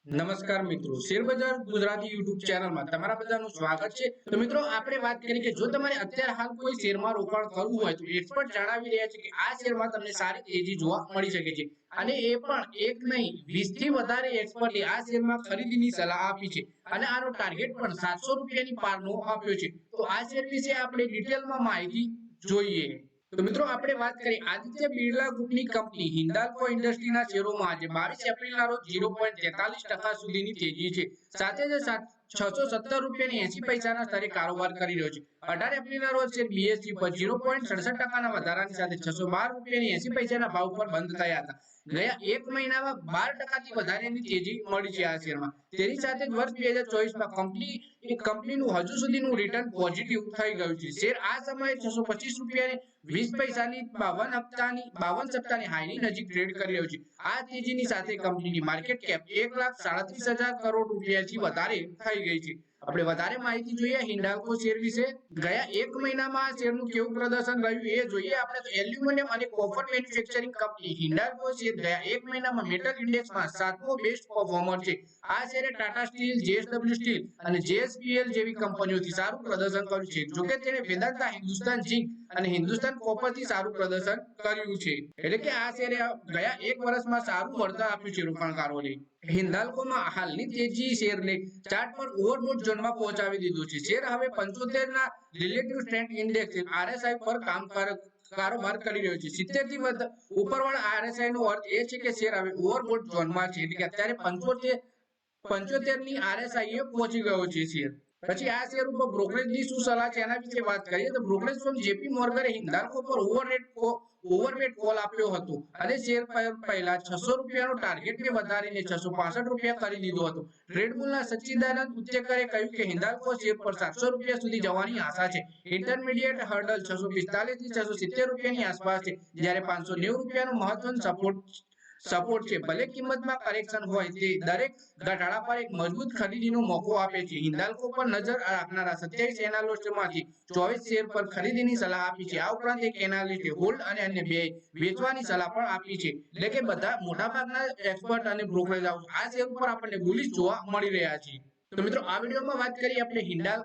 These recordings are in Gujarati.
નમસ્કાર મિત્રો, શેરબજાર ગુજરાતી યુટ્યુબ ચેનલમાં તમારા બધાનું સ્વાગત છે। તો મિત્રો આપણે વાત કરી કે જો તમારે અત્યારે હાલ કોઈ શેરમાં રોકાણ કરવું હોય તો એક્સપર્ટ જણાવી રહ્યા છે કે આ શેરમાં તમને સારી તેજી જોવા મળી શકે છે અને એ પણ એક નહીં 20 થી વધારે એક્સપર્ટે આ શેરમાં ખરીદીની સલાહ આપી છે અને આનો ટાર્ગેટ પણ 700 રૂપિયાની પારનો આપ્યો છે। તો આ શેર વિશે આપણે ડિટેલમાં માહિતી જોઈએ। તો મિત્રો આપણે વાત કરીએ આદિત્ય બિરલા ગ્રુપની કંપની હિન્દાલ્કો ઇન્ડસ્ટ્રીના શેરોમાં આજે 22 એપ્રિલના રોજ 0.43% સુધીની તેજી છે। સાથે જ 617 રૂપિયાની 80 પૈસાના સ્તરે કારોબાર કરી રહ્યો છે। 18 એપ્રિલના રોજ શેર બીએસઈ પર 0.67%ના વધારાની સાથે 612 રૂપિયાની 80 પૈસાના ભાવ પર બંધ થયા હતા। ગયા એક મહિનામાં 12%થી વધારેની તેજી મળી છે આ શેરમાં। તેની સાથે જ વર્ષ 2024માં કંપનીનું હજુ સુધીનું રિટર્ન પોઝિટિવ થઈ ગયું છે। શેર આ સમયે 625 રૂપિયાની 20 પૈસાની 52 સપ્તાહની હાઈની નજીક ટ્રેડ કરી રહ્યો છે। આ તેજીની સાથે કંપનીની માર્કેટ કેપ 1,37,000 કરોડ રૂપિયાથી વધારે થઈ ગઈ છે। આપણે વધારે માહિતી જોઈએ હિન્દાલ્કો શેર વિશે। ગયા એક મહિનામાં આ શેરનું કેવું પ્રદર્શન રહ્યું એ જોઈએ આપણે તો એલ્યુમિનિયમ અને copper manufacturing company Hindalco share ગયા એક મહિનામાં મેટલ ઇન્ડેક્સમાં 7મો બેસ્ટ પરફોર્મર છે। આ શેરે ટાટા સ્ટીલ, જેએસડબલ્યુ સ્ટીલ અને જેએસપીએલ જેવી કંપનીઓથી સારું પ્રદર્શન કર્યું છે। જોકે તેણે વેદાંતા, હિન્દુસ્તાન ઝિંક અને હિન્દુસ્તાન કોપરથી સારું પ્રદર્શન કર્યું છે। એટલે કે આ શેરે ગયા એક વર્ષમાં સારું વળતર આપ્યું છે રોકાણકારોને। હિન્દાલ્કોમાં હાલની તેજી શેરને ચાર્ટ પર ઓવરબોટ ઝોનમાં પહોંચાડી દીધો છે। શેર હવે 75 ના રિલેટિવ સ્ટ્રેન્થ ઇન્ડેક્સ આરએસઆઈ પર કારોબાર કરી રહ્યો છે। 70 થી ઉપરવાળા આરએસઆઈ નો અર્થ એ છે કે શેર હવે ઓવરબોટ ઝોનમાં છે, એટલે કે અત્યારે 75 ની આરએસઆઈ એ પહોંચી ગયો છે શેર। પછી આ શેર ઉપર બ્રોકરેજની શું સલાહ છે એના વિશે વાત કરીએ તો બ્રોકરેજ ફર્મ જેપી મોર્ગને હિન્દાલ્કો પર ઓવરવેટ કોલ આપ્યો હતો અને શેર પર પહેલા 600 રૂપિયાનો ટાર્ગેટને વધારીને 665 રૂપિયા કરી દીધો હતો। ટ્રેડબુલના સચ્ચિદાનંદ ઉચ્ચેકરે કહ્યું કે હિન્દાલ્કો શેર પર 700 રૂપિયા સુધી જવાની આશા છે। ઇન્ટરમીડિયેટ હર્ડલ 645 થી 670 રૂપિયાની આસપાસ છે, જ્યારે 590 રૂપિયાનો મહત્વનો સપોર્ટ છે। ભલે કિંમતમાં કરેક્શન હોય તે દરેક ઘટાડા પર એક મજબૂત ખરીદીનો મોકો આપે છે। હિન્દાલ્કો પર નજર રાખનારા 27 એનાલિસ્ટમાંથી 24 શેર પર ખરીદીની સલાહ આપી છે। આ ઉપરાંત એક એનાલિસ્ટે હોલ્ડ અને અન્ય બે વેચવાની સલાહ પણ આપી છે। એટલે કે બધા મોટાભાગના એક્સપર્ટ અને બ્રોકરેજ હાઉસ આ શેર ઉપર આપણને બુલિશ જોવા મળી રહ્યા છે। તો મિત્રો આ વિડીયોમાં વાત કરીએ આપણે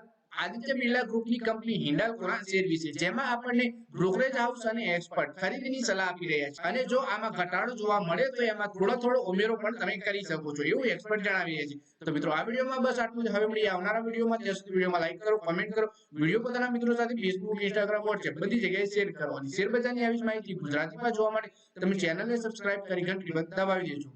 આદિત્ય બિરલા ગ્રુપની કંપની હિન્દાલ્કોના શેર વિશે, જેમાં આપણને બ્રોકરેજ હાઉસ અને એક્સપર્ટ ખરીદીની સલાહ આપી રહ્યા છે અને જો આમાં ઘટાડો જોવા મળે તો એમાં થોડો ઉમેરો પણ તમે કરી શકો છો એવું એક્સપર્ટ જણાવી રહ્યા છે। તો મિત્રો આ વિડીયોમાં બસ આટલું જ। હવે મળીએ આવનારા વિડીયોમાં। ત્યાં સુધી વિડીયોમાં લાઈક કરો, કમેન્ટ કરો, વિડીયો પોતાના મિત્રો સાથે ફેસબુક, ઇન્સ્ટાગ્રામ, વોટ્સએપ બધી જગ્યાએ શેર કરવાની। શેર બજારની આવી માહિતી ગુજરાતીમાં જોવા માટે તમે ચેનલને સબસ્ક્રાઇબ કરી ઘંટી દબાવી દેજો।